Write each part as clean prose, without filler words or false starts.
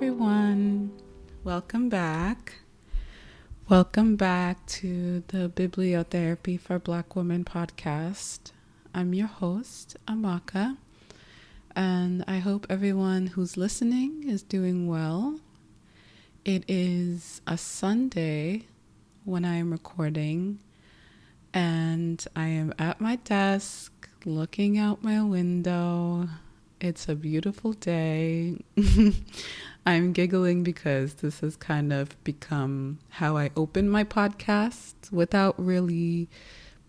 everyone. Welcome back. Welcome back to the Bibliotherapy for Black Women podcast. I'm your host, Amaka, and I hope everyone who's listening is doing well. It is a Sunday when I am recording, and I am at my desk looking out my window. It's a beautiful day. I'm giggling because this has kind of become how I open my podcast without really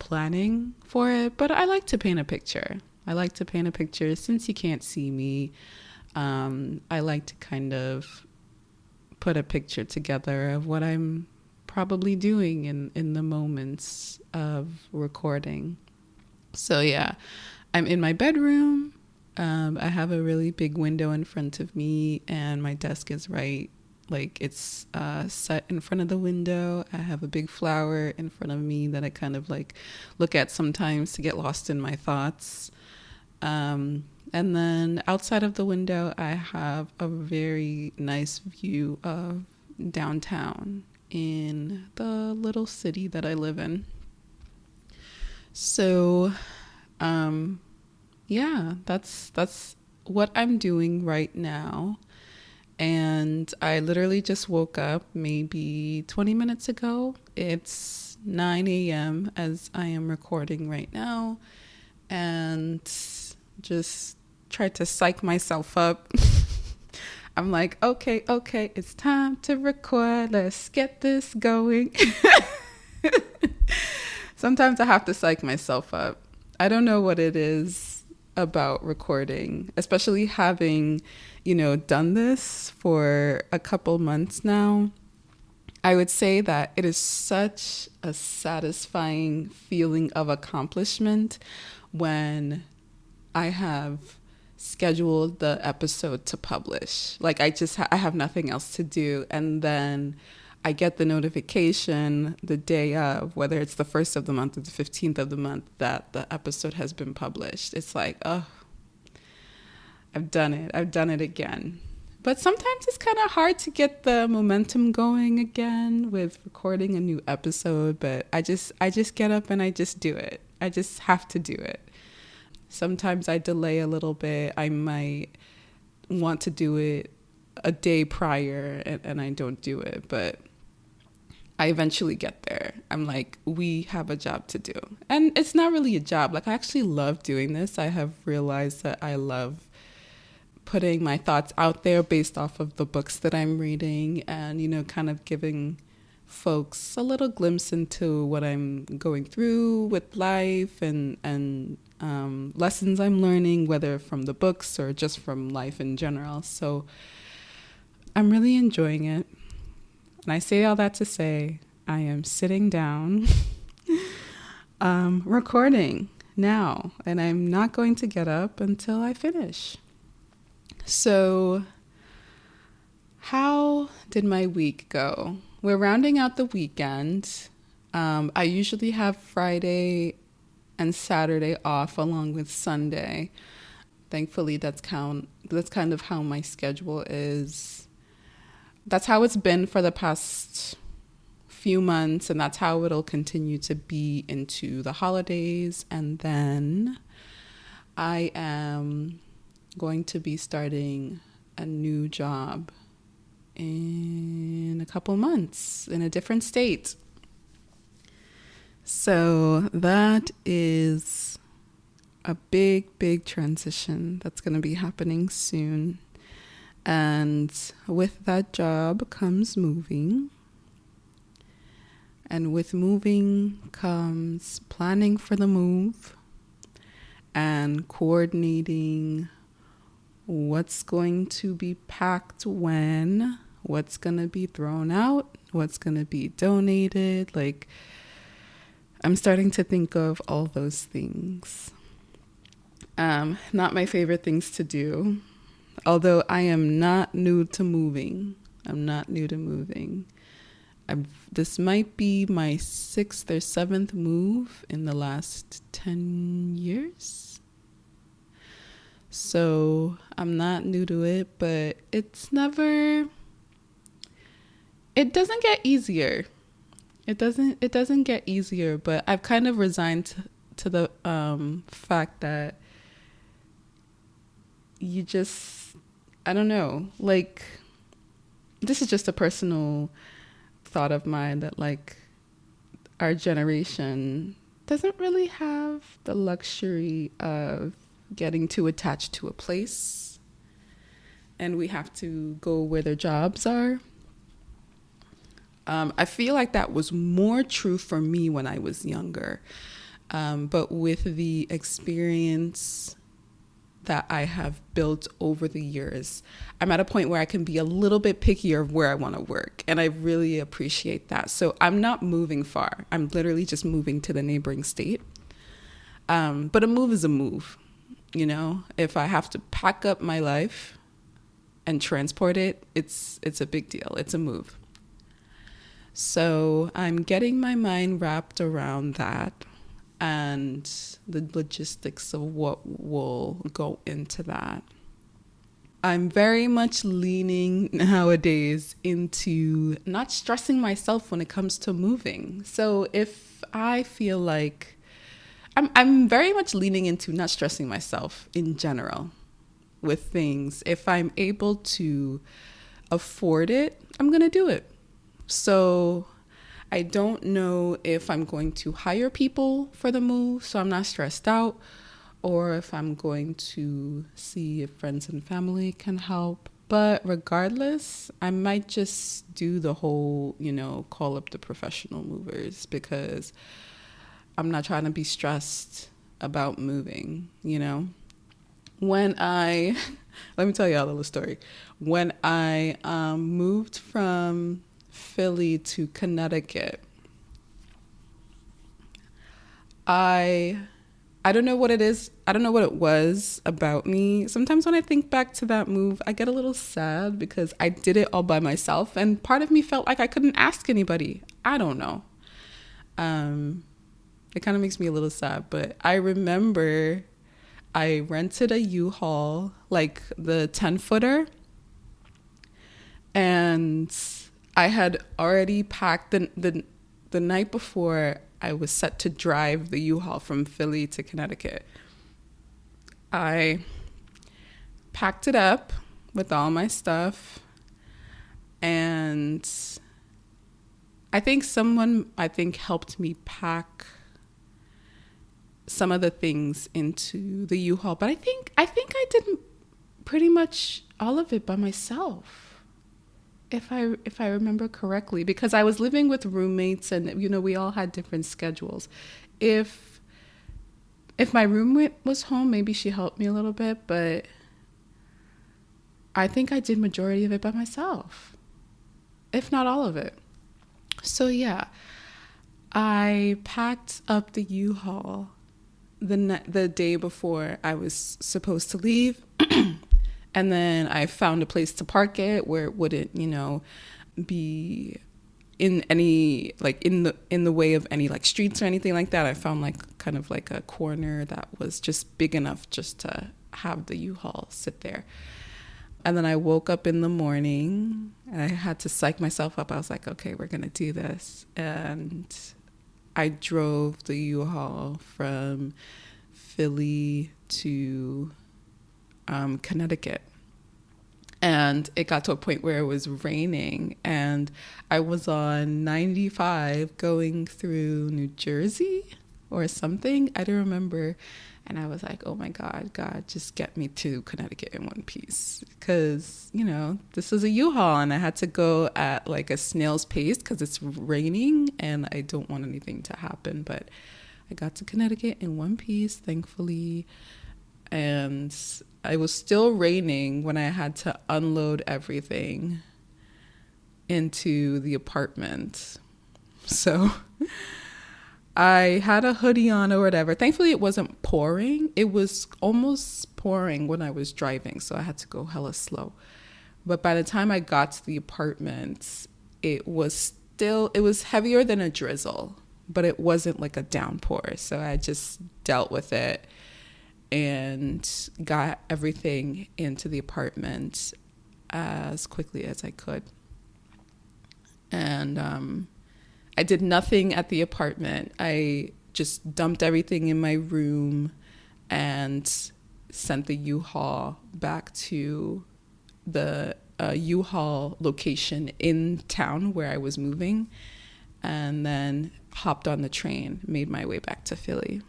planning for it. But I like to paint a picture. Since you can't see me. I like to kind of put a picture together of what I'm probably doing in the moments of recording. So yeah, I'm in my bedroom. I have a really big window in front of me, and my desk is it's set in front of the window. I have a big flower in front of me that I kind of look at sometimes to get lost in my thoughts. And then outside of the window, I have a very nice view of downtown in the little city that I live in. So, yeah, that's what I'm doing right now. And I literally just woke up maybe 20 minutes ago. It's 9 a.m. as I am recording right now, and just tried to psych myself up. I'm like, okay, it's time to record. Let's get this going. Sometimes I have to psych myself up. I don't know what it is about recording, especially having, done this for a couple months now. I would say that it is such a satisfying feeling of accomplishment when I have scheduled the episode to publish. I have nothing else to do, and then I get the notification the day of, whether it's the 1st of the month or the 15th of the month, that the episode has been published. It's like, oh, I've done it again. But sometimes it's kind of hard to get the momentum going again with recording a new episode, but I just get up and I just do it. I just have to do it. Sometimes I delay a little bit. I might want to do it a day prior and I don't do it, but I eventually get there. I'm like, we have a job to do. And it's not really a job. I actually love doing this. I have realized that I love putting my thoughts out there based off of the books that I'm reading and, kind of giving folks a little glimpse into what I'm going through with life and lessons I'm learning, whether from the books or just from life in general. So I'm really enjoying it. And I say all that to say I am sitting down recording now, and I'm not going to get up until I finish. So how did my week go? We're rounding out the weekend. I usually have Friday and Saturday off along with Sunday. Thankfully, that's kind of how my schedule is. That's how it's been for the past few months, and that's how it'll continue to be into the holidays. And then I am going to be starting a new job in a couple months in a different state. So that is a big transition that's going to be happening soon. And with that job comes moving. And with moving comes planning for the move and coordinating what's going to be packed when, what's going to be thrown out, what's going to be donated. I'm starting to think of all those things. Not my favorite things to do. Although I am not new to moving. This might be my 6th or 7th move in the last 10 years. So I'm not new to it, but it doesn't get easier. It doesn't get easier, but I've kind of resigned to the fact that you just, I don't know, like, this is just a personal thought of mine, that like our generation doesn't really have the luxury of getting too attached to a place, and we have to go where their jobs are. I feel like that was more true for me when I was younger. But with the experience that I have built over the years, I'm at a point where I can be a little bit pickier of where I want to work. And I really appreciate that. So I'm not moving far. I'm literally just moving to the neighboring state. But a move is a move. You know, if I have to pack up my life and transport it, it's a big deal. It's a move. So I'm getting my mind wrapped around that and the logistics of what will go into that. I'm very much leaning nowadays into not stressing myself when it comes to moving. So if I feel like I'm very much leaning into not stressing myself in general with things. If I'm able to afford it, I'm going to do it. So I don't know if I'm going to hire people for the move, so I'm not stressed out, or if I'm going to see if friends and family can help. But regardless, I might just do the whole, call up the professional movers, because I'm not trying to be stressed about moving, When let me tell you a little story. When I moved from Philly to Connecticut, I don't know what it is. I don't know what it was about me. Sometimes when I think back to that move, I get a little sad because I did it all by myself. And part of me felt like I couldn't ask anybody. I don't know. It kind of makes me a little sad. But I remember I rented a U-Haul, like the 10-footer. And I had already packed the night before I was set to drive the U-Haul from Philly to Connecticut. I packed it up with all my stuff, and I think someone helped me pack some of the things into the U-Haul, but I think I did pretty much all of it by myself. If I remember correctly, because I was living with roommates and, we all had different schedules. If my roommate was home, maybe she helped me a little bit, but I think I did majority of it by myself, if not all of it. So yeah, I packed up the U-Haul the day before I was supposed to leave. And then I found a place to park it where it wouldn't, be in any, like in the way of any like streets or anything like that. I found like kind of like a corner that was just big enough just to have the U-Haul sit there. And then I woke up in the morning and I had to psych myself up. I was like, okay, we're going to do this. And I drove the U-Haul from Philly to Connecticut. And it got to a point where it was raining, and I was on 95 going through New Jersey or something. I don't remember. And I was like, oh my God, just get me to Connecticut in one piece. Because, this is a U-Haul and I had to go at like a snail's pace because it's raining and I don't want anything to happen. But I got to Connecticut in one piece, thankfully. And it was still raining when I had to unload everything into the apartment. So I had a hoodie on or whatever. Thankfully, it wasn't pouring. It was almost pouring when I was driving, so I had to go hella slow. But by the time I got to the apartment, it was heavier than a drizzle, but it wasn't like a downpour. So I just dealt with it. and got everything into the apartment as quickly as I could. And I did nothing at the apartment. I just dumped everything in my room and sent the U-Haul back to the U-Haul location in town where I was moving, and then hopped on the train, made my way back to Philly.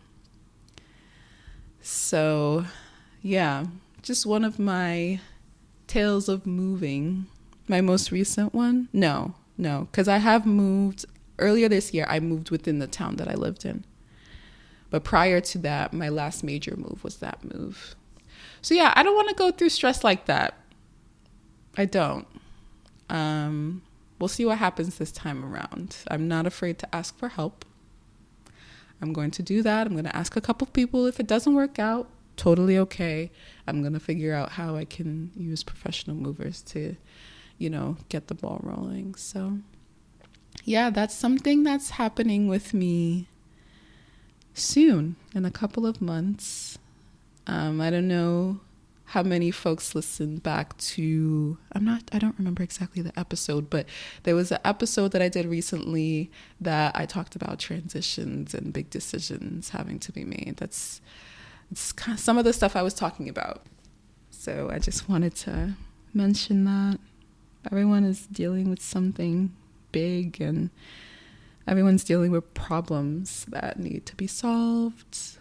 So, yeah, just one of my tales of moving. My most recent one? No, because I have moved. Earlier this year, I moved within the town that I lived in. But prior to that, my last major move was that move. So yeah, I don't want to go through stress like that. I don't. We'll see what happens this time around. I'm not afraid to ask for help. I'm going to do that. I'm going to ask a couple people. If it doesn't work out, totally okay. I'm going to figure out how I can use professional movers to, get the ball rolling. So yeah, that's something that's happening with me soon, in a couple of months. I don't know how many folks listen back to, I don't remember exactly the episode, but there was an episode that I did recently that I talked about transitions and big decisions having to be made. It's kind of some of the stuff I was talking about. So I just wanted to mention that everyone is dealing with something big, and everyone's dealing with problems that need to be solved.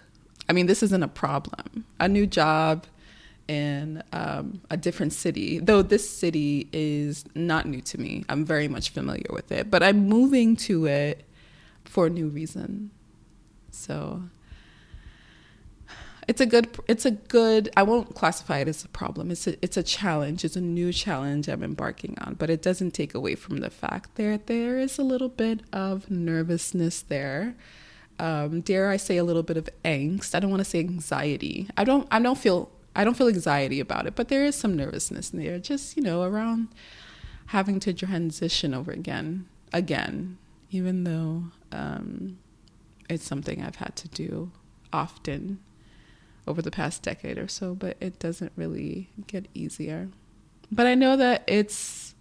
I mean, this isn't a problem. A new job in a different city, though this city is not new to me. I'm very much familiar with it, but I'm moving to it for a new reason. So it's a good, I won't classify it as a problem. It's a challenge. It's a new challenge I'm embarking on, but it doesn't take away from the fact there is a little bit of nervousness there. Dare I say a little bit of angst. I don't want to say anxiety. I don't feel anxiety about it, but there is some nervousness there, just, around having to transition over again, even though it's something I've had to do often over the past decade or so, but it doesn't really get easier. But I know that it's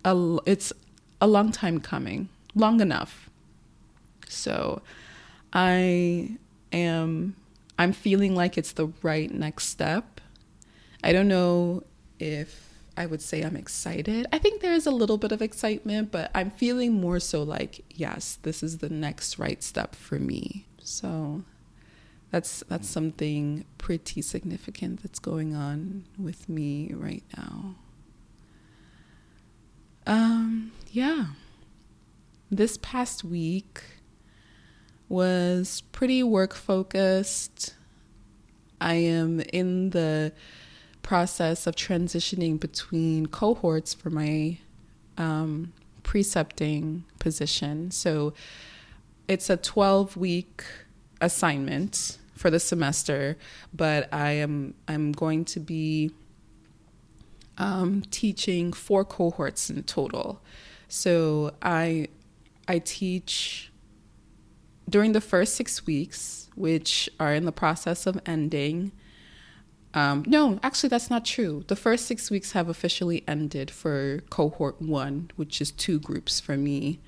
a long time coming, long enough. So I'm feeling like it's the right next step. I don't know if I would say I'm excited. I think there is a little bit of excitement, but I'm feeling more so like, yes, this is the next right step for me. So that's something pretty significant that's going on with me right now. Yeah. This past week was pretty work focused. I am in the process of transitioning between cohorts for my precepting position. So it's a 12-week assignment for the semester, but I'm going to be teaching 4 cohorts in total. So I teach during the first 6 weeks, which are in the process of ending. No, actually, that's not true. The first 6 weeks have officially ended for cohort 1, which is 2 groups for me.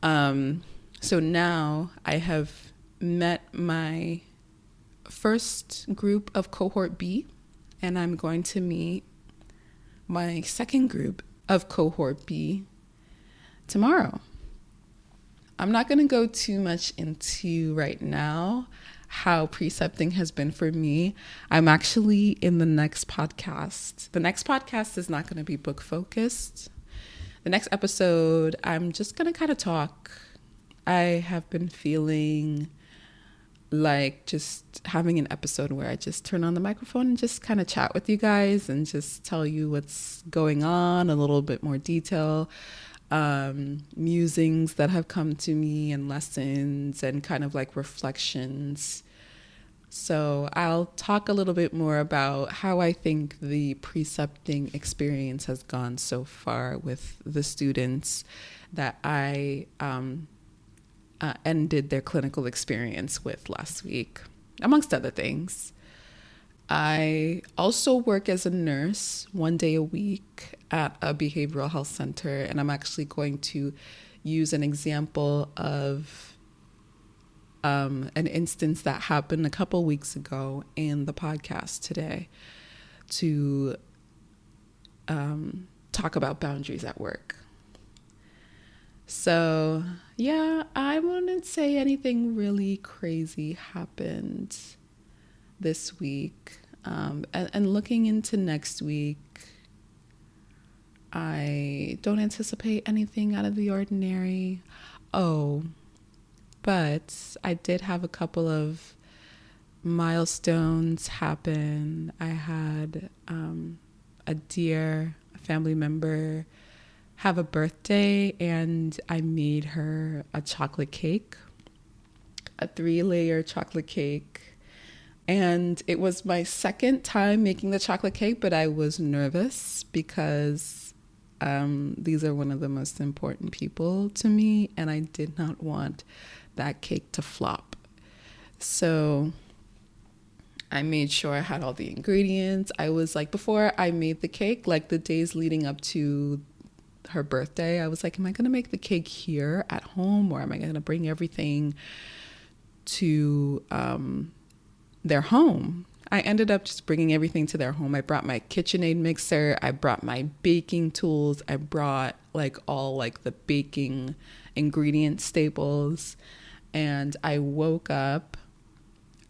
So now I have met my first group of cohort B, and I'm going to meet my second group of cohort B tomorrow. I'm not going to go too much into right now how precepting has been for me. I'm actually in the next podcast. The next podcast is not going to be book focused. The next episode, I'm just going to kind of talk. I have been feeling like just having an episode where I just turn on the microphone and just kind of chat with you guys and just tell you what's going on, a little bit more detail, musings that have come to me and lessons and kind of like reflections. So I'll talk a little bit more about how I think the precepting experience has gone so far with the students that I ended their clinical experience with last week. amongst other things. I also work as a nurse 1 day a week at a behavioral health center, and I'm actually going to use an example of an instance that happened a couple weeks ago in the podcast today to talk about boundaries at work. So, yeah, I wouldn't say anything really crazy happened this week. And looking into next week, I don't anticipate anything out of the ordinary. Oh, but I did have a couple of milestones happen. I had a dear family member have a birthday, and I made her a chocolate cake, a 3-layer chocolate cake. And it was my second time making the chocolate cake, but I was nervous because these are one of the most important people to me, and I did not want that cake to flop. So I made sure I had all the ingredients. I was like, before I made the cake, like the days leading up to her birthday, I was like, am I going to make the cake here at home, or am I going to bring everything to their home? I ended up just bringing everything to their home. I brought my KitchenAid mixer. I brought my baking tools. I brought all the baking ingredient staples. And I woke up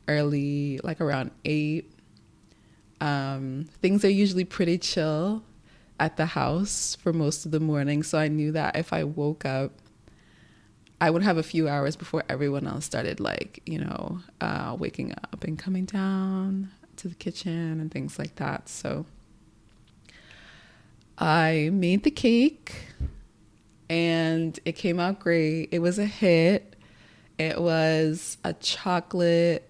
early, like around 8. Things are usually pretty chill at the house for most of the morning. So I knew that if I woke up, I would have a few hours before everyone else started waking up and coming down to the kitchen and things like that. So I made the cake and it came out great. It was a hit. It was a chocolate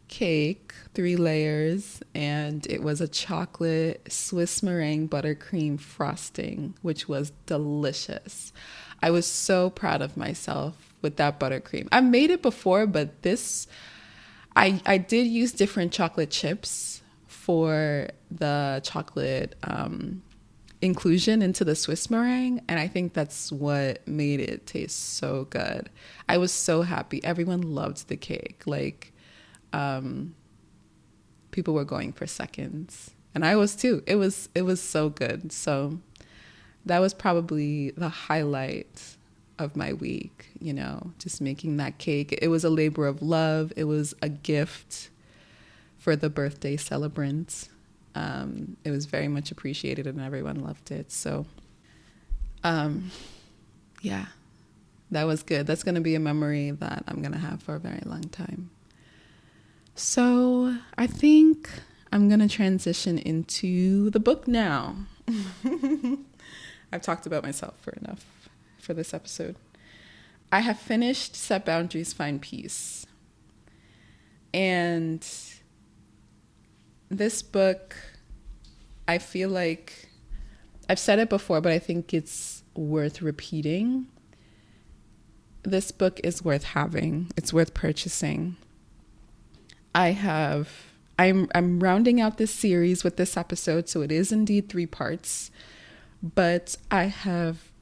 cake, 3 layers, and it was a chocolate Swiss meringue buttercream frosting, which was delicious. I was so proud of myself with that buttercream. I made it before, but I did use different chocolate chips for the chocolate inclusion into the Swiss meringue, and I think that's what made it taste so good. I was so happy. Everyone loved the cake. People were going for seconds, and I was too. It was so good. So that was probably the highlight of my week, just making that cake. It was a labor of love. It was a gift for the birthday celebrant. It was very much appreciated and everyone loved it. So, yeah, that was good. That's going to be a memory that I'm going to have for a very long time. So I think I'm going to transition into the book now. I've talked about myself for enough for this episode. I have finished Set Boundaries, Find Peace. And this book, I feel like I've said it before, but I think it's worth repeating. This book is worth having. It's worth purchasing. I'm rounding out this series with this episode, so it is indeed 3 parts, but I have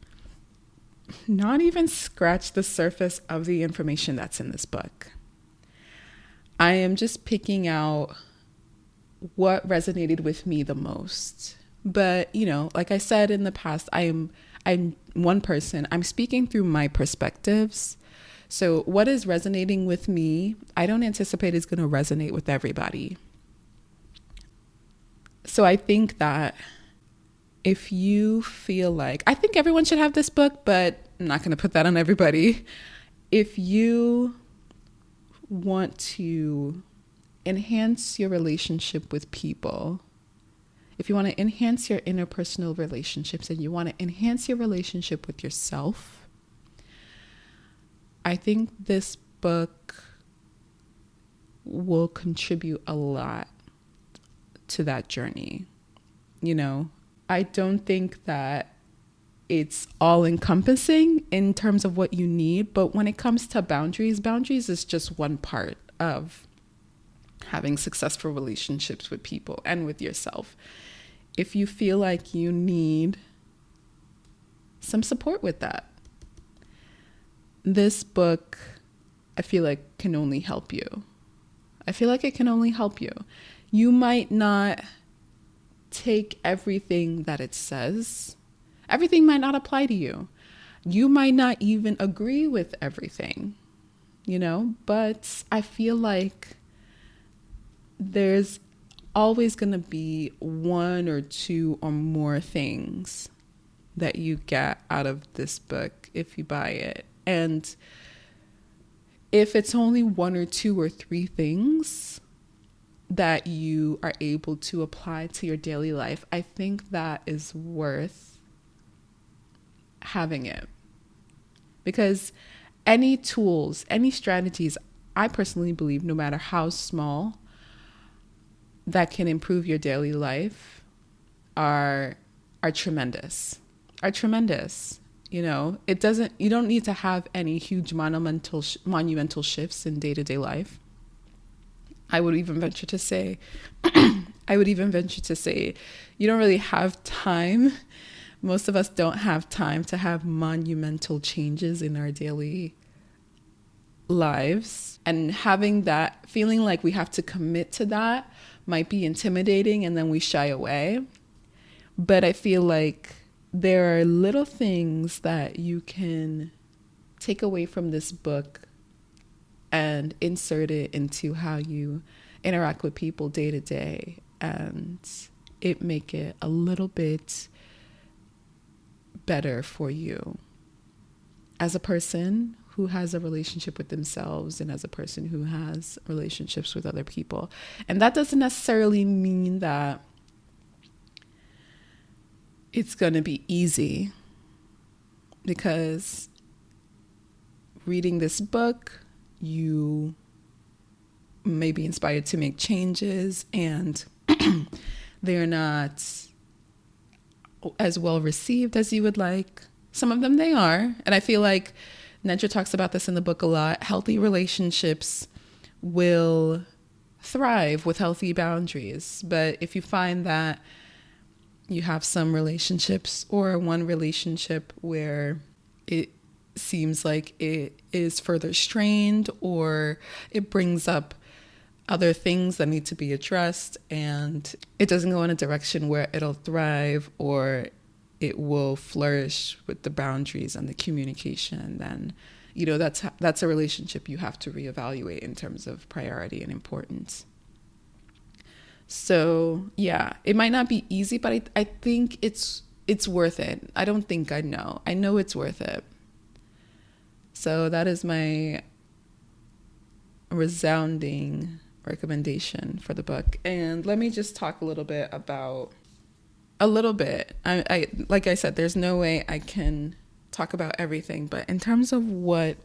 not even scratched the surface of the information that's in this book. I am just picking out what resonated with me the most. But, like I said in the past, I'm one person. I'm speaking through my perspectives. So what is resonating with me, I don't anticipate is going to resonate with everybody. So I think that if you feel like, I think everyone should have this book, but I'm not going to put that on everybody. If you want to enhance your relationship with people, if you want to enhance your interpersonal relationships and you want to enhance your relationship with yourself, I think this book will contribute a lot to that journey. I don't think that it's all encompassing in terms of what you need, but when it comes to boundaries is just one part of having successful relationships with people and with yourself. If you feel like you need some support with that, this book, I feel like, can only help you. I feel like it can only help you. You might not take everything that it says. Everything might not apply to you. You might not even agree with everything, but I feel like there's always going to be one or two or more things that you get out of this book if you buy it. And if it's only one or two or three things that you are able to apply to your daily life, I think that is worth having it. Because any tools, any strategies, I personally believe, no matter how small, that can improve your daily life are tremendous. You don't need to have any huge monumental shifts in day-to-day life. I would even venture to say you don't really have time. Most of us don't have time to have monumental changes in our daily lives. And having that, feeling like we have to commit to that, might be intimidating, and then we shy away. But I feel like there are little things that you can take away from this book and insert it into how you interact with people day to day, and it make it a little bit better for you as a person who has a relationship with themselves and as a person who has relationships with other people. And that doesn't necessarily mean that it's going to be easy, because reading this book, you may be inspired to make changes, and they're not as well received as you would like. Some of them they are. And I feel like Nedra talks about this in the book a lot. Healthy relationships will thrive with healthy boundaries. But if you find that you have some relationships or one relationship where it seems like it is further strained, or it brings up other things that need to be addressed, and it doesn't go in a direction where it'll thrive or it will flourish with the boundaries and the communication, then that's a relationship you have to reevaluate in terms of priority and importance. So yeah, it might not be easy, but I think it's worth it. I know it's worth it. So that is my resounding recommendation for the book. And let me just talk a little bit. I like I said, there's no way I can talk about everything, but in terms of what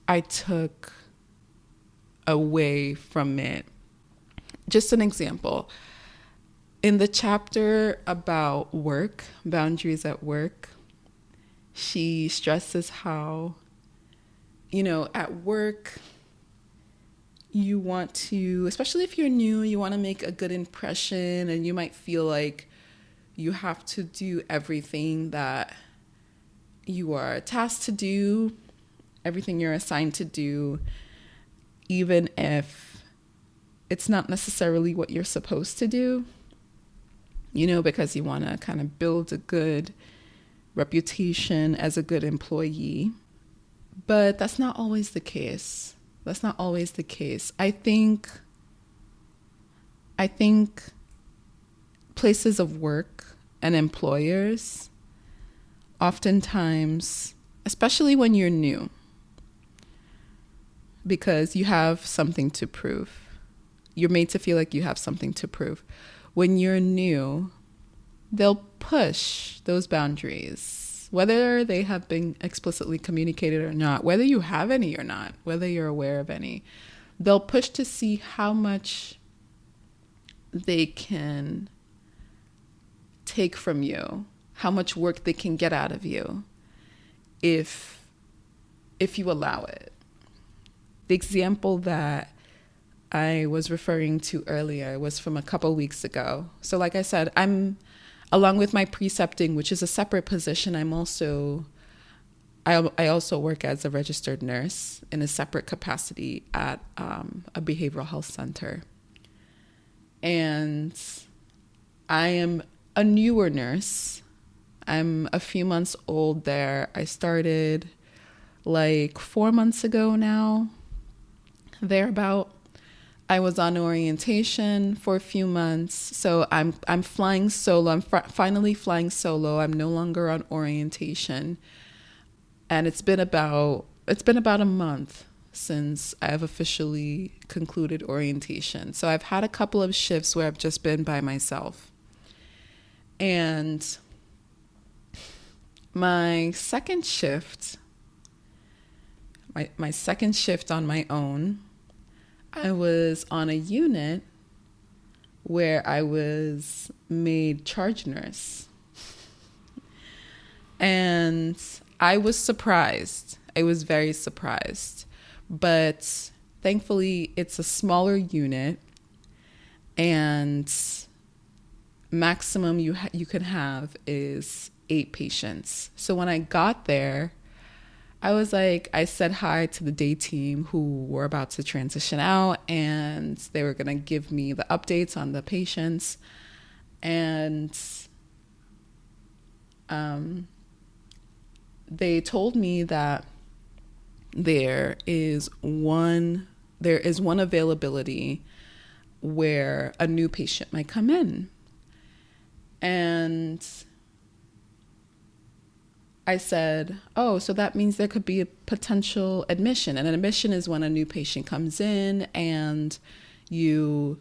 I took away from it, just an example. In the chapter about work, boundaries at work, she stresses how, at work, you want to, especially if you're new, you want to make a good impression, and you might feel like you have to do everything that you are tasked to do, everything you're assigned to do, even if it's not necessarily what you're supposed to do, because you want to kind of build a good reputation as a good employee. But that's not always the case. I think places of work and employers, oftentimes, especially when you're new, because you have something to prove. You're made to feel like you have something to prove. When you're new, they'll push those boundaries, whether they have been explicitly communicated or not, whether you have any or not, whether you're aware of any. They'll push to see how much they can take from you, how much work they can get out of you if you allow it. The example that I was referring to earlier was from a couple weeks ago. So like I said, I'm along with my precepting, which is a separate position, I also work as a registered nurse in a separate capacity at a behavioral health center. And I am a newer nurse. I'm a few months old there. I started like 4 months ago now, thereabout. I was on orientation for a few months, so I'm flying solo. I'm finally flying solo. I'm no longer on orientation, and it's been about a month since I've officially concluded orientation. So I've had a couple of shifts where I've just been by myself, and my second shift on my own, I was on a unit where I was made charge nurse. And I was surprised. I was very surprised. But thankfully, it's a smaller unit, and maximum you can have is 8 patients. So when I got there, I said hi to the day team who were about to transition out, and they were going to give me the updates on the patients. And they told me that there is one availability where a new patient might come in. And I said, oh, so that means there could be a potential admission. And an admission is when a new patient comes in and you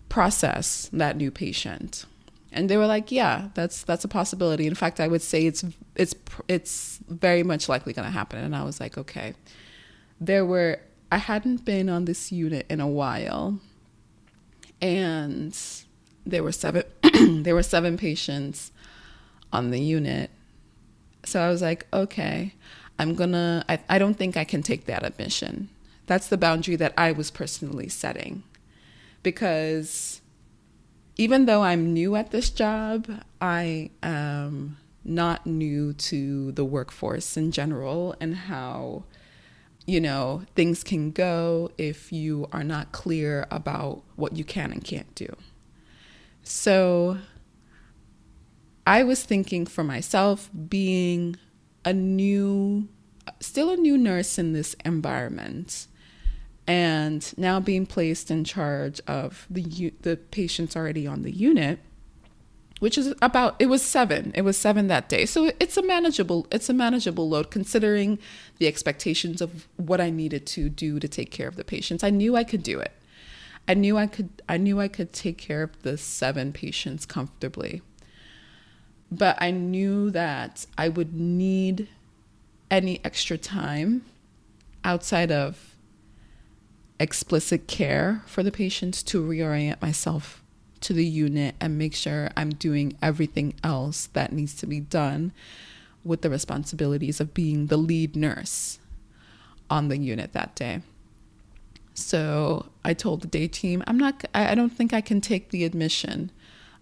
process that new patient. And they were like, yeah, that's a possibility. In fact, I would say it's very much likely going to happen. And I was like, okay. I hadn't been on this unit in a while, and there were 7 patients on the unit. So I was like, okay, I don't think I can take that admission. That's the boundary that I was personally setting. Because even though I'm new at this job, I am not new to the workforce in general and how, things can go if you are not clear about what you can and can't do. So I was thinking for myself, being still a new nurse in this environment, and now being placed in charge of the patients already on the unit, which is it was 7 that day. So it's a manageable load considering the expectations of what I needed to do to take care of the patients. I knew I could do it. I knew I could take care of the 7 patients comfortably. But I knew that I would need any extra time outside of explicit care for the patients to reorient myself to the unit and make sure I'm doing everything else that needs to be done with the responsibilities of being the lead nurse on the unit that day. So I told the day team, I don't think I can take the admission.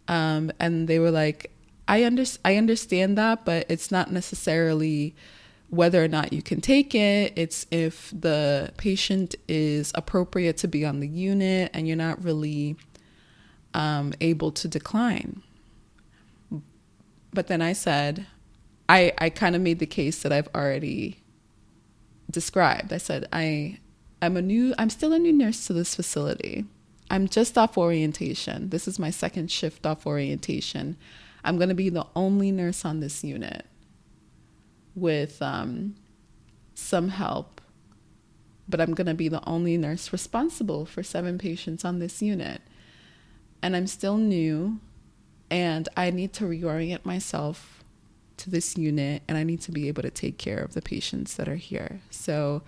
And they were like, I understand that, but it's not necessarily whether or not you can take it. It's if the patient is appropriate to be on the unit and you're not really able to decline. But then I said, I kind of made the case that I've already described. I said, I'm still a new nurse to this facility. I'm just off orientation. This is my second shift off orientation. I'm going to be the only nurse on this unit with some help, but I'm going to be the only nurse responsible for 7 patients on this unit. And I'm still new, and I need to reorient myself to this unit, and I need to be able to take care of the patients that are here. So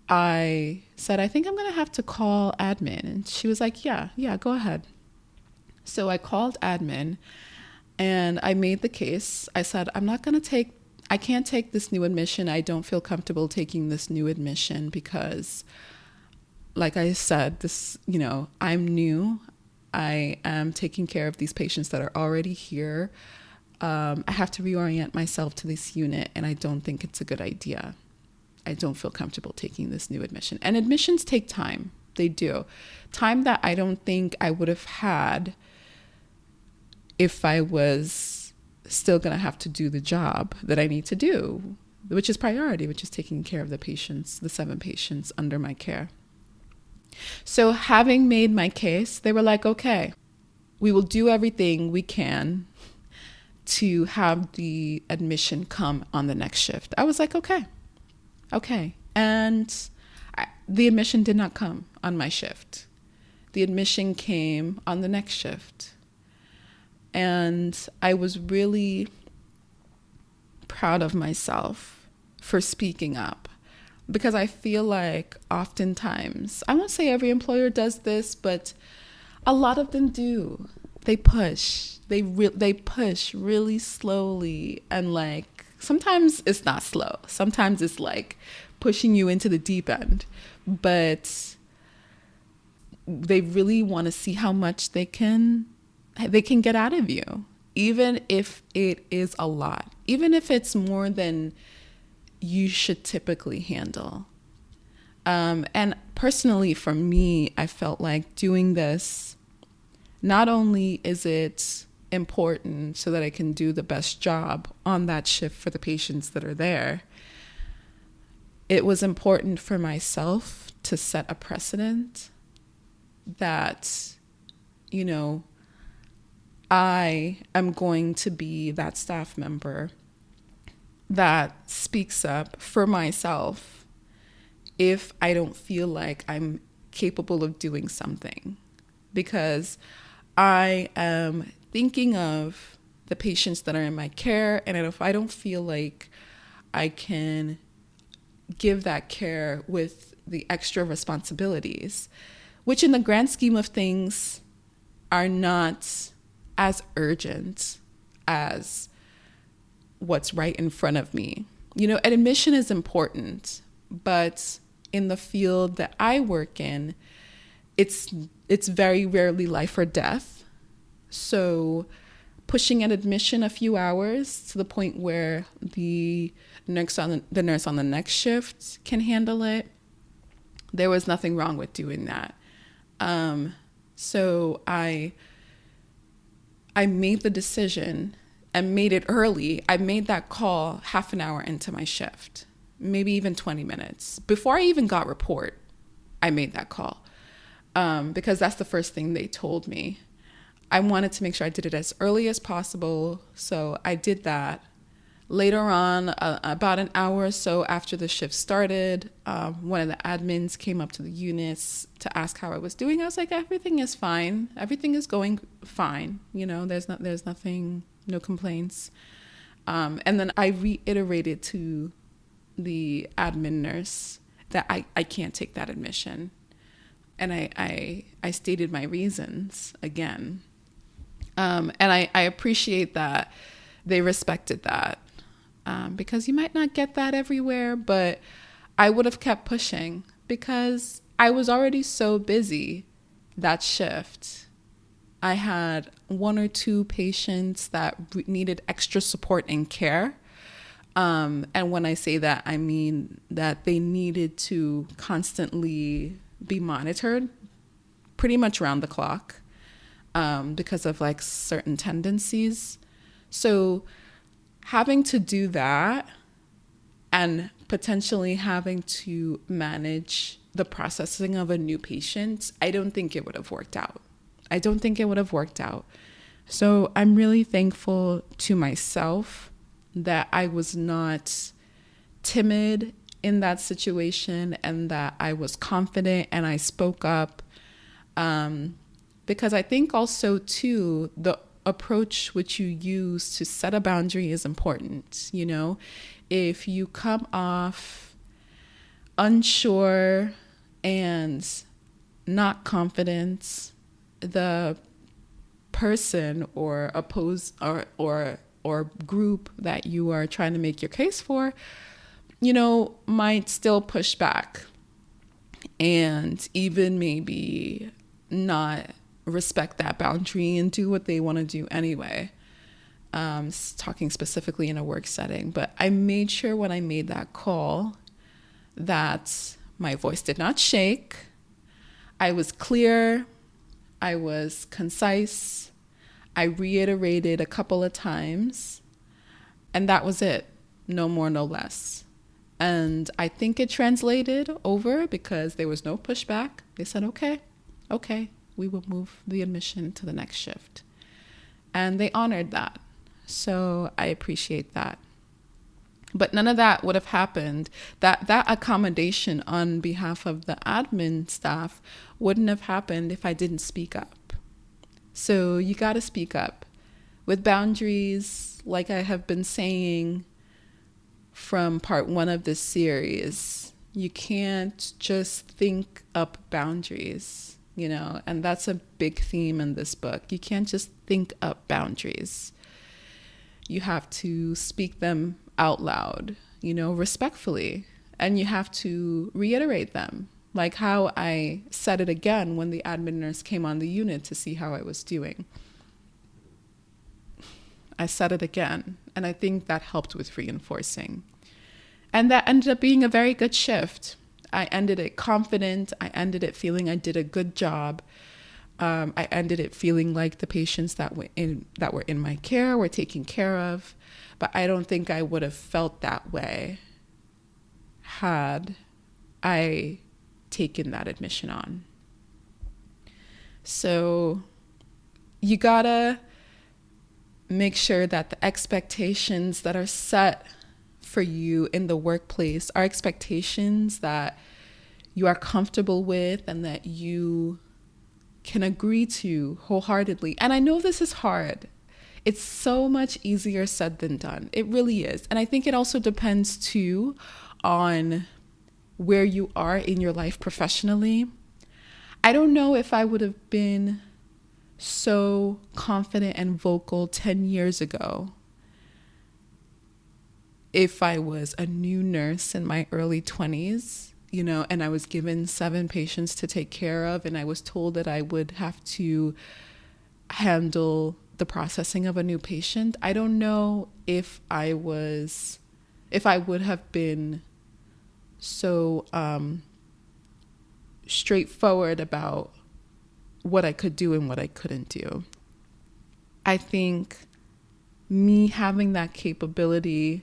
I said, I think I'm going to have to call admin. And she was like, yeah, go ahead. So I called admin and I made the case. I said, I can't take this new admission. I don't feel comfortable taking this new admission because like I said, this, I'm new. I am taking care of these patients that are already here. I have to reorient myself to this unit, and I don't think it's a good idea. I don't feel comfortable taking this new admission. And admissions take time. They do. Time that I don't think I would have had if I was still going to have to do the job that I need to do, which is priority, which is taking care of the patients, the 7 patients under my care. So having made my case, they were like, okay, we will do everything we can to have the admission come on the next shift. I was like, okay. And the admission did not come on my shift. The admission came on the next shift. And I was really proud of myself for speaking up, because I feel like oftentimes, I won't say every employer does this, but a lot of them do. They push. They push really slowly, and like sometimes it's not slow. Sometimes it's like pushing you into the deep end, but they really want to see how much they can get out of you, even if it is a lot, even if it's more than you should typically handle. And personally, for me, I felt like doing this, not only is it important so that I can do the best job on that shift for the patients that are there, it was important for myself to set a precedent that, I am going to be that staff member that speaks up for myself if I don't feel like I'm capable of doing something, because I am thinking of the patients that are in my care, and if I don't feel like I can give that care with the extra responsibilities, which in the grand scheme of things are not as urgent as what's right in front of me. Admission is important, but in the field that I work in, it's very rarely life or death. So pushing an admission a few hours to the point where the nurse on the next shift can handle it, there was nothing wrong with doing that. So I made the decision and made it early. I made that call half an hour into my shift, maybe even 20 minutes. Before I even got report, I made that call because that's the first thing they told me. I wanted to make sure I did it as early as possible, so I did that. Later on, about an hour or so after the shift started, one of the admins came up to the units to ask how I was doing. I was like, everything is fine. Everything is going fine. There's nothing, no complaints. And then I reiterated to the admin nurse that I can't take that admission. And I stated my reasons again. And I appreciate that they respected that. Because you might not get that everywhere, but I would have kept pushing because I was already so busy that shift. I had 1 or 2 patients that needed extra support and care. And when I say that, I mean that they needed to constantly be monitored pretty much round the clock because of like certain tendencies. So having to do that and potentially having to manage the processing of a new patient, I don't think it would have worked out. So I'm really thankful to myself that I was not timid in that situation and that I was confident and I spoke up. Because I think also too, the approach which you use to set a boundary is important. If you come off unsure and not confident, the person or or group that you are trying to make your case for, might still push back. and even maybe not respect that boundary and do what they want to do anyway. Talking specifically in a work setting. But I made sure when I made that call that my voice did not shake. I was clear. I was concise. I reiterated a couple of times. And that was it. No more, no less. And I think it translated over because there was no pushback. They said, okay, we will move the admission to the next shift. And they honored that. So I appreciate that. But none of that would have happened. That accommodation on behalf of the admin staff wouldn't have happened if I didn't speak up. So you got to speak up. With boundaries, like I have been saying from part 1 of this series, you can't just think up boundaries, and that's a big theme in this book. You can't just think up boundaries. You have to speak them out loud, respectfully, and you have to reiterate them. Like how I said it again when the admin nurse came on the unit to see how I was doing. I said it again, and I think that helped with reinforcing. And that ended up being a very good shift. I ended it confident. I ended it feeling I did a good job. I ended it feeling like the patients that were in my care were taken care of. But I don't think I would have felt that way had I taken that admission on. So you gotta make sure that the expectations that are set for you in the workplace are expectations that you are comfortable with and that you can agree to wholeheartedly. And I know this is hard. It's so much easier said than done. It really is. And I think it also depends too on where you are in your life professionally. I don't know if I would have been so confident and vocal 10 years ago if I was a new nurse in my early 20s, and I was given 7 patients to take care of, and I was told that I would have to handle the processing of a new patient. I don't know if I would have been so straightforward about what I could do and what I couldn't do. I think me having that capability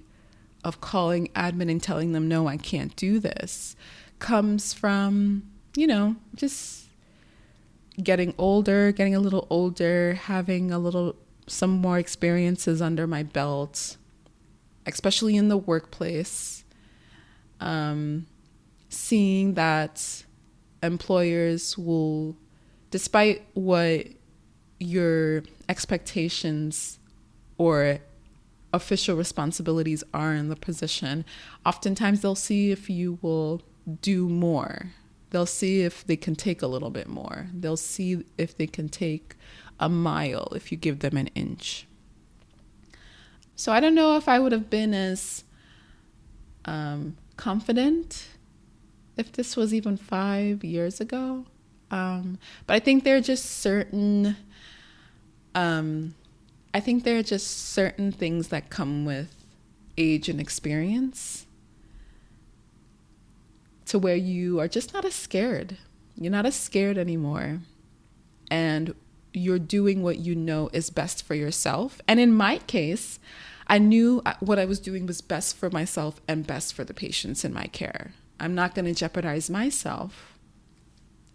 of calling admin and telling them, no, I can't do this, comes from, just getting a little older, having some more experiences under my belt, especially in the workplace, seeing that employers will, despite what your expectations or official responsibilities are in the position, oftentimes they'll see if you will do more. They'll see if they can take a little bit more. They'll see if they can take a mile if you give them an inch. So I don't know if I would have been as confident if this was even 5 years ago. But I think there are just certain things that come with age and experience to where you are just not as scared. You're not as scared anymore. And you're doing what you know is best for yourself. And in my case, I knew what I was doing was best for myself and best for the patients in my care. I'm not going to jeopardize myself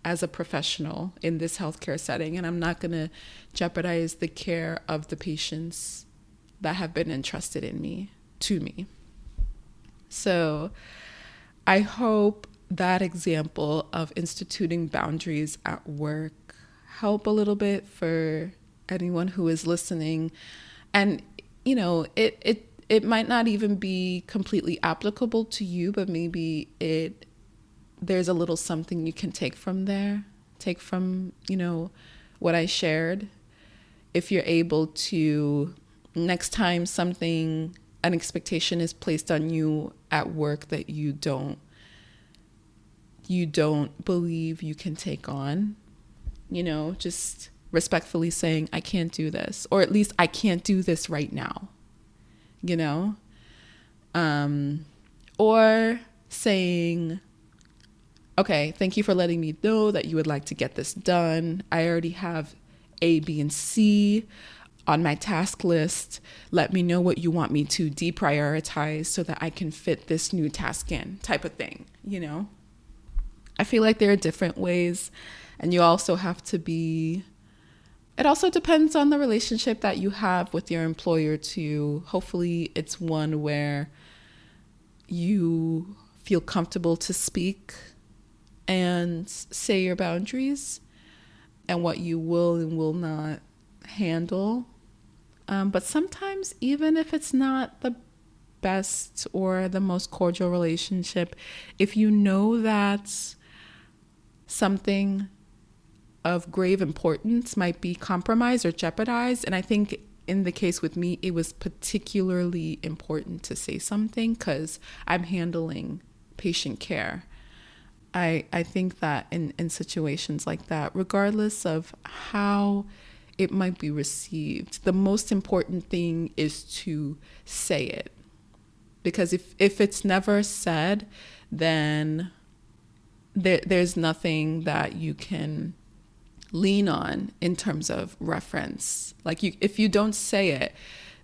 as a professional in this healthcare setting, and I'm not going to jeopardize the care of the patients that have been entrusted to me. So I hope that example of instituting boundaries at work help a little bit for anyone who is listening. And, it might not even be completely applicable to you, but maybe there's a little something you can take from what I shared. If you're able to, next time an expectation is placed on you at work that you don't you don't believe you can take on, just respectfully saying, I can't do this, or at least I can't do this right now, or saying, okay, thank you for letting me know that you would like to get this done. I already have A, B, and C on my task list. Let me know what you want me to deprioritize so that I can fit this new task in, type of thing, I feel like there are different ways, and you also have to be, it also depends on the relationship that you have with your employer too. Hopefully it's one where you feel comfortable to speak and say your boundaries and what you will and will not handle. But sometimes, even if it's not the best or the most cordial relationship, if you know that something of grave importance might be compromised or jeopardized, and I think in the case with me, it was particularly important to say something because I'm handling patient care. I think that in situations like that, regardless of how it might be received, the most important thing is to say it. Because if it's never said, then there's nothing that you can lean on in terms of reference. Like if you don't say it,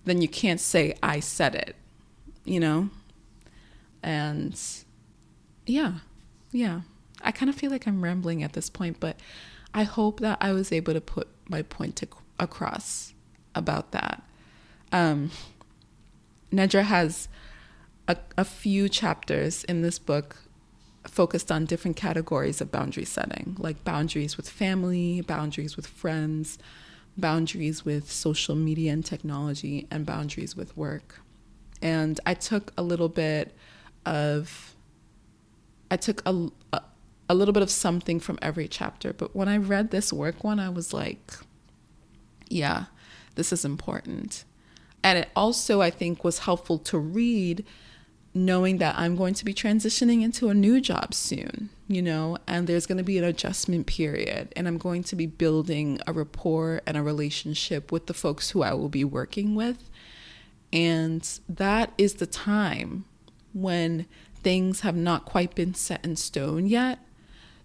then you can't say I said it, And yeah. I kind of feel like I'm rambling at this point, but I hope that I was able to put my point across about that. Nedra has a few chapters in this book focused on different categories of boundary setting, like boundaries with family, boundaries with friends, boundaries with social media and technology, and boundaries with work. And I took a little bit of something from every chapter. But when I read this work one, I was like, yeah, this is important. And it also, I think, was helpful to read knowing that I'm going to be transitioning into a new job soon, and there's going to be an adjustment period, and I'm going to be building a rapport and a relationship with the folks who I will be working with. And that is the time when things have not quite been set in stone yet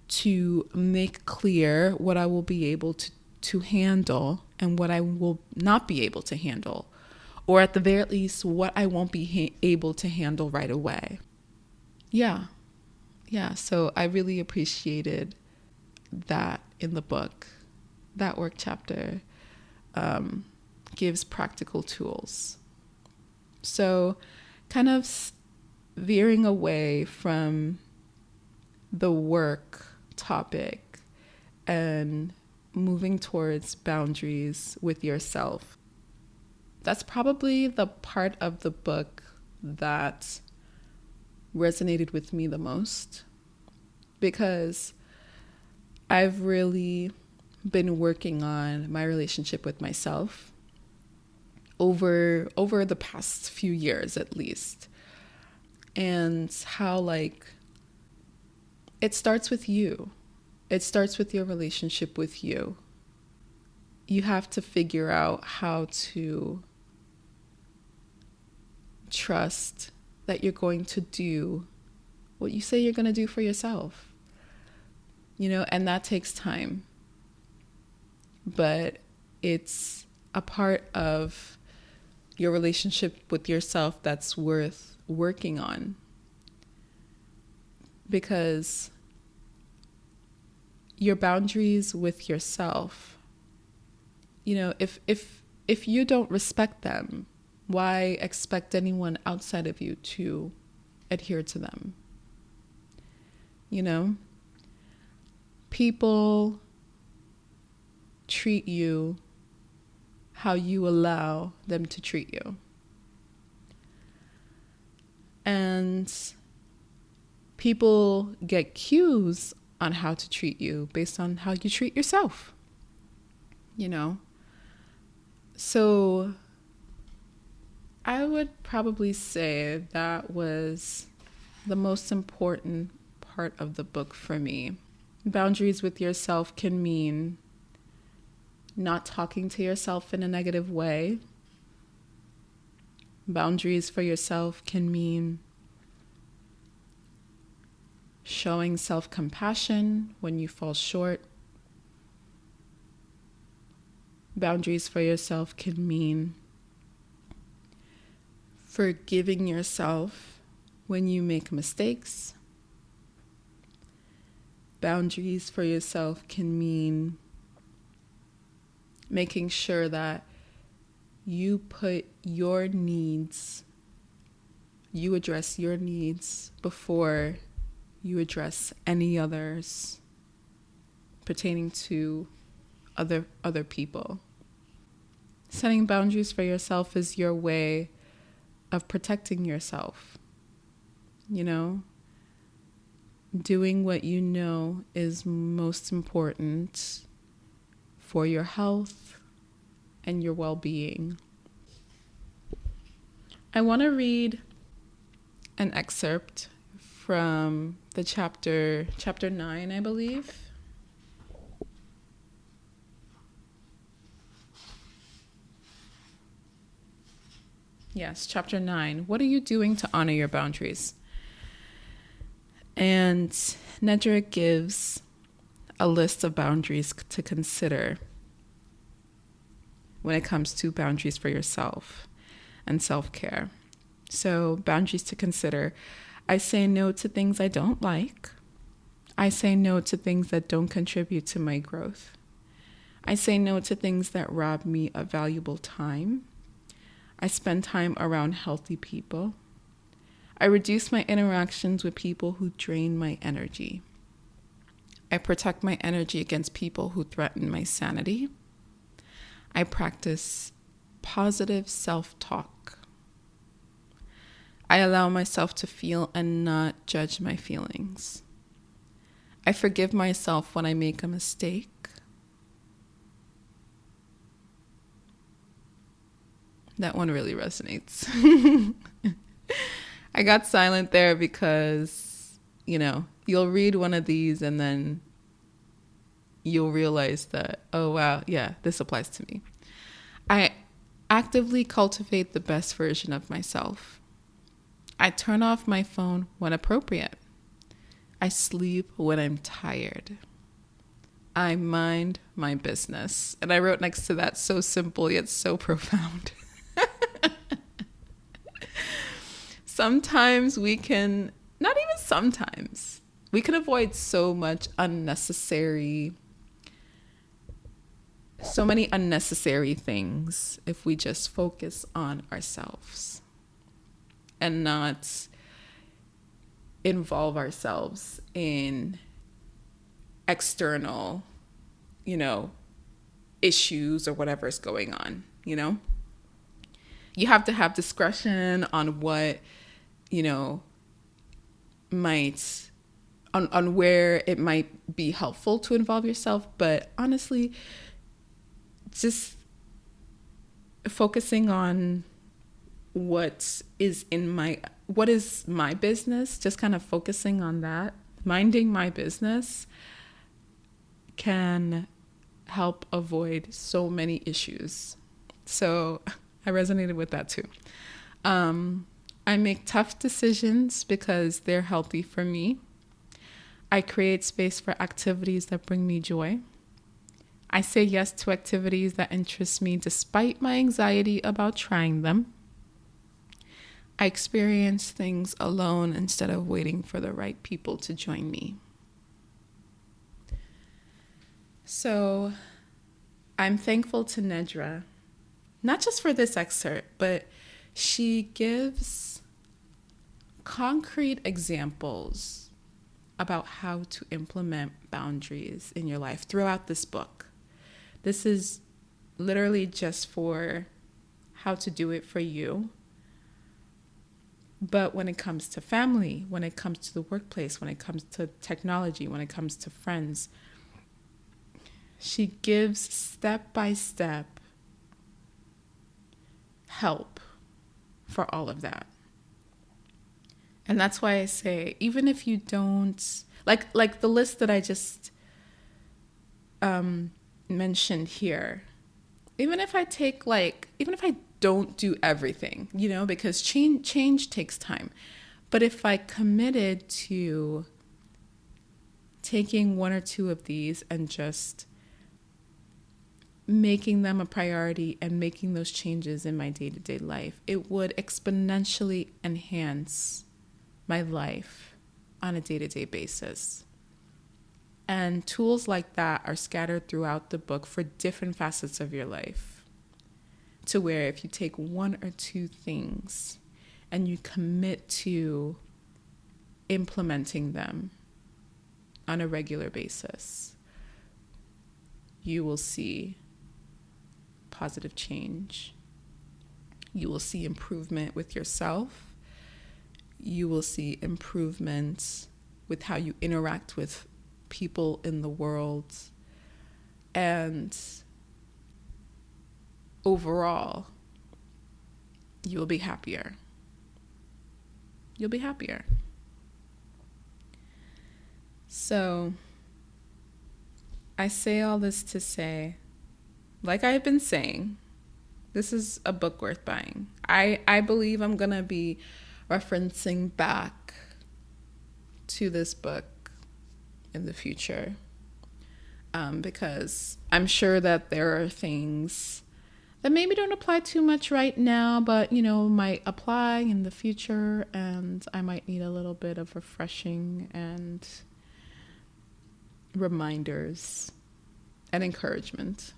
to make clear what I will be able to handle and what I will not be able to handle, or at the very least, what I won't be able to handle right away. Yeah. So I really appreciated that in the book. That work chapter gives practical tools. So kind of veering away from the work topic and moving towards boundaries with yourself. That's probably the part of the book that resonated with me the most, because I've really been working on my relationship with myself over the past few years at least. And how it starts with you. It starts with your relationship with you. You have to figure out how to trust that you're going to do what you say you're going to do for yourself. And that takes time. But it's a part of your relationship with yourself that's worth working on. Because your boundaries with yourself, if you don't respect them, why expect anyone outside of you to adhere to them? People treat you how you allow them to treat you. And people get cues on how to treat you based on how you treat yourself. So I would probably say that was the most important part of the book for me. Boundaries with yourself can mean not talking to yourself in a negative way. Boundaries for yourself can mean showing self-compassion when you fall short. Boundaries for yourself can mean forgiving yourself when you make mistakes. Boundaries for yourself can mean making sure that you put your needs, you address your needs before you address any others pertaining to other people. Setting boundaries for yourself is your way of protecting yourself. You know, doing what you know is most important for your health and your well-being. I want to read an excerpt from the chapter 9, I believe. Yes, chapter 9. What are you doing to honor your boundaries? And Nedra gives a list of boundaries to consider when it comes to boundaries for yourself and self-care. So, boundaries to consider. I say no to things I don't like. I say no to things that don't contribute to my growth. I say no to things that rob me of valuable time. I spend time around healthy people. I reduce my interactions with people who drain my energy. I protect my energy against people who threaten my sanity. I practice positive self-talk. I allow myself to feel and not judge my feelings. I forgive myself when I make a mistake. That one really resonates. I got silent there because, you'll read one of these and then you'll realize that, oh, wow, yeah, this applies to me. I actively cultivate the best version of myself. I turn off my phone when appropriate. I sleep when I'm tired. I mind my business. And I wrote next to that, so simple yet so profound. Sometimes we can, not even sometimes, we can avoid so many unnecessary things if we just focus on ourselves and not involve ourselves in external, issues or whatever is going on, You have to have discretion on what, might, on where it might be helpful to involve yourself. But honestly, just focusing on what is my business, just kind of focusing on that, minding my business can help avoid so many issues. So I resonated with that too. I make tough decisions because they're healthy for me. I create space for activities that bring me joy. I say yes to activities that interest me despite my anxiety about trying them. I experience things alone instead of waiting for the right people to join me. So I'm thankful to Nedra, not just for this excerpt, but she gives concrete examples about how to implement boundaries in your life throughout this book. This is literally just for how to do it for you. But when it comes to family, when it comes to the workplace, when it comes to technology, when it comes to friends, she gives step-by-step help for all of that. And that's why I say, even if you don't, like the list that I just mentioned here, even if I don't do everything, because change takes time. But if I committed to taking one or two of these and just making them a priority and making those changes in my day-to-day life, it would exponentially enhance my life on a day-to-day basis. And tools like that are scattered throughout the book for different facets of your life, to where if you take one or two things and you commit to implementing them on a regular basis, you will see positive change. You will see improvement with yourself. You will see improvements with how you interact with people in the world. And overall, you will be happier. You'll be happier. So, I say all this to say, like I've been saying, this is a book worth buying. I believe I'm going to be referencing back to this book in the future, because I'm sure that there are things that maybe don't apply too much right now, but, might apply in the future, and I might need a little bit of refreshing and reminders and encouragement.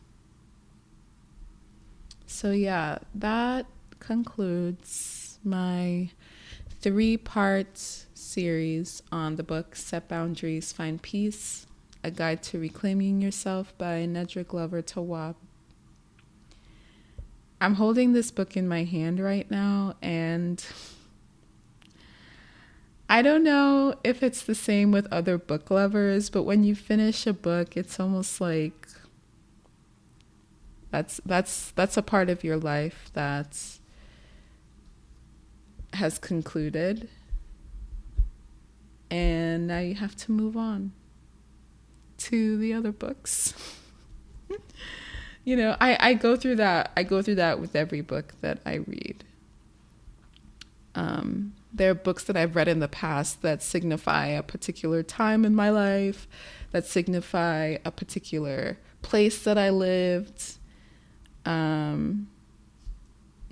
So yeah, that concludes my 3-part series on the book Set Boundaries, Find Peace, A Guide to Reclaiming Yourself by Nedra Glover Tawwab. I'm holding this book in my hand right now, and I don't know if it's the same with other book lovers, but when you finish a book, it's almost like that's a part of your life that has concluded, and now you have to move on to the other books. I go through that. I go through that with every book that I read. There are books that I've read in the past that signify a particular time in my life, that signify a particular place that I lived. You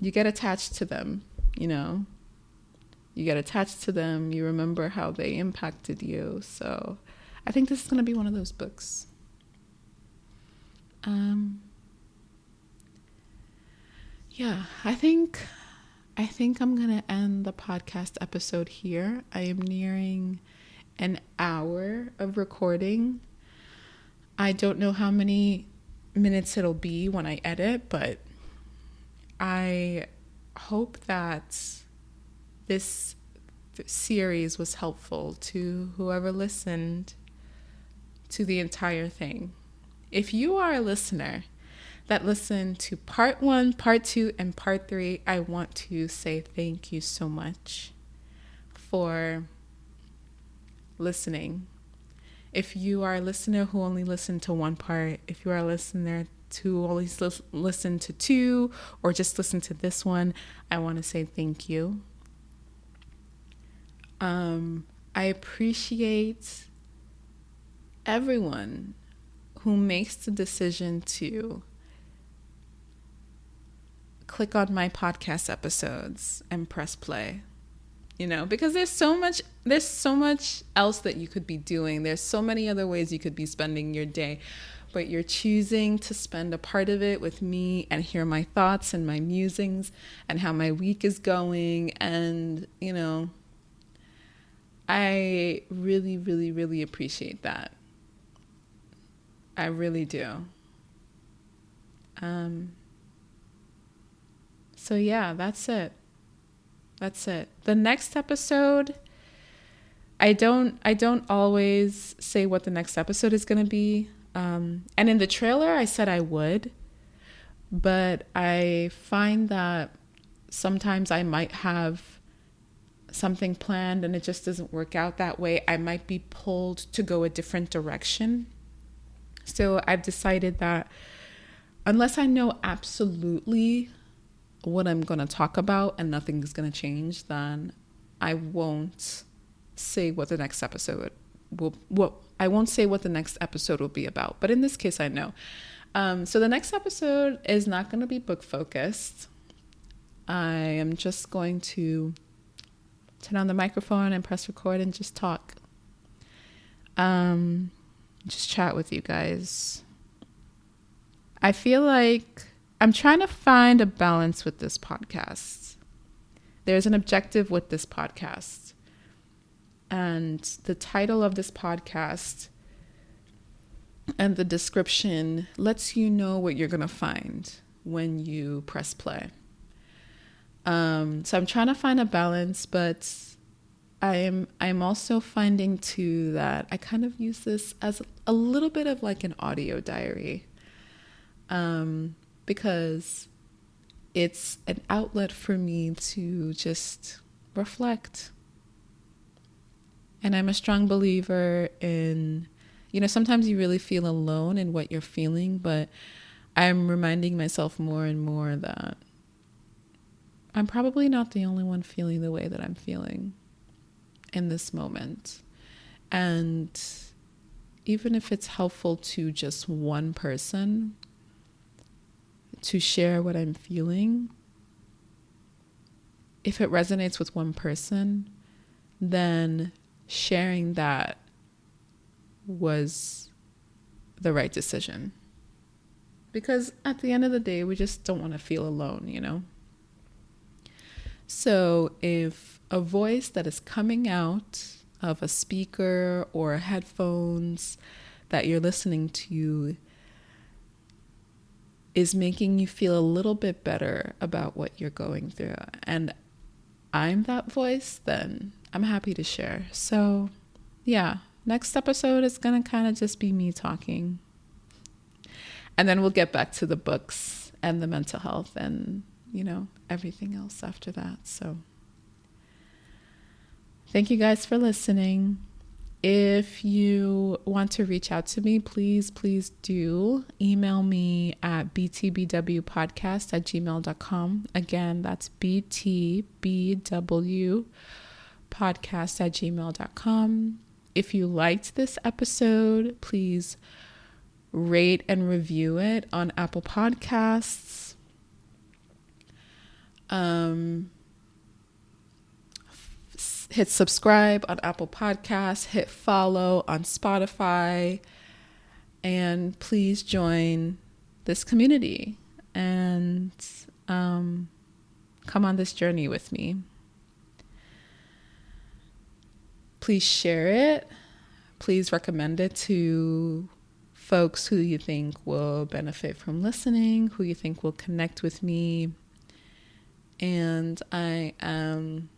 get attached to them, You get attached to them. You remember how they impacted you. So I think this is going to be one of those books. Yeah, I think I'm going to end the podcast episode here. I am nearing an hour of recording. I don't know how many minutes it'll be when I edit, but I hope that this series was helpful to whoever listened to the entire thing. If you are a listener that listened to part 1, part 2, and part 3, I want to say thank you so much for listening. If you are a listener who only listened to one part, if you are a listener to only listen to 2 or just listen to this one, I want to say thank you. I appreciate everyone who makes the decision to click on my podcast episodes and press play. Because there's so much else that you could be doing. There's so many other ways you could be spending your day, but you're choosing to spend a part of it with me and hear my thoughts and my musings and how my week is going. And, I really, really, really appreciate that. I really do. So yeah, that's it. The next episode, I don't always say what the next episode is going to be. And in the trailer, I said I would, but I find that sometimes I might have something planned and it just doesn't work out that way, I might be pulled to go a different direction. So I've decided that unless I know absolutely what I'm going to talk about and nothing's going to change, then I won't say what the next episode I won't say what the next episode will be about. But in this case, I know. So the next episode is not going to be book focused. I am just going to turn on the microphone and press record and just talk. Just chat with you guys. I feel like I'm trying to find a balance with this podcast. There's an objective with this podcast. And the title of this podcast and the description lets you know what you're going to find when you press play. So I'm trying to find a balance, but I'm also finding too that I kind of use this as a little bit of like an audio diary, because it's an outlet for me to just reflect. And I'm a strong believer in, sometimes you really feel alone in what you're feeling, but I'm reminding myself more and more that I'm probably not the only one feeling the way that I'm feeling in this moment. And even if it's helpful to just one person to share what I'm feeling, if it resonates with one person, then sharing that was the right decision. Because at the end of the day, we just don't want to feel alone, So if a voice that is coming out of a speaker or headphones that you're listening to is making you feel a little bit better about what you're going through, and I'm that voice, then I'm happy to share. So yeah, next episode is going to kind of just be me talking. And then we'll get back to the books and the mental health and, everything else after that. So thank you guys for listening. If you want to reach out to me, please do email me at btbwpodcast@gmail.com. Again, that's btbwpodcast@gmail.com. If you liked this episode, please rate and review it on Apple Podcasts. Hit subscribe on Apple Podcasts, hit follow on Spotify, and please join this community and come on this journey with me. Please share it. Please recommend it to folks who you think will benefit from listening, who you think will connect with me. And I am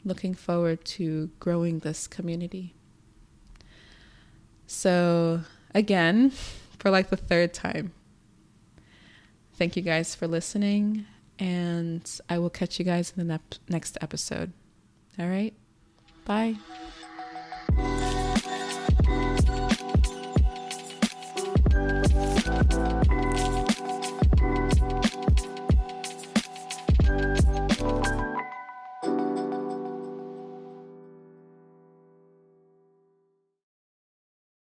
looking forward to growing this community. So again, for like the third time, thank you guys for listening, and I will catch you guys in the next episode. All right, bye.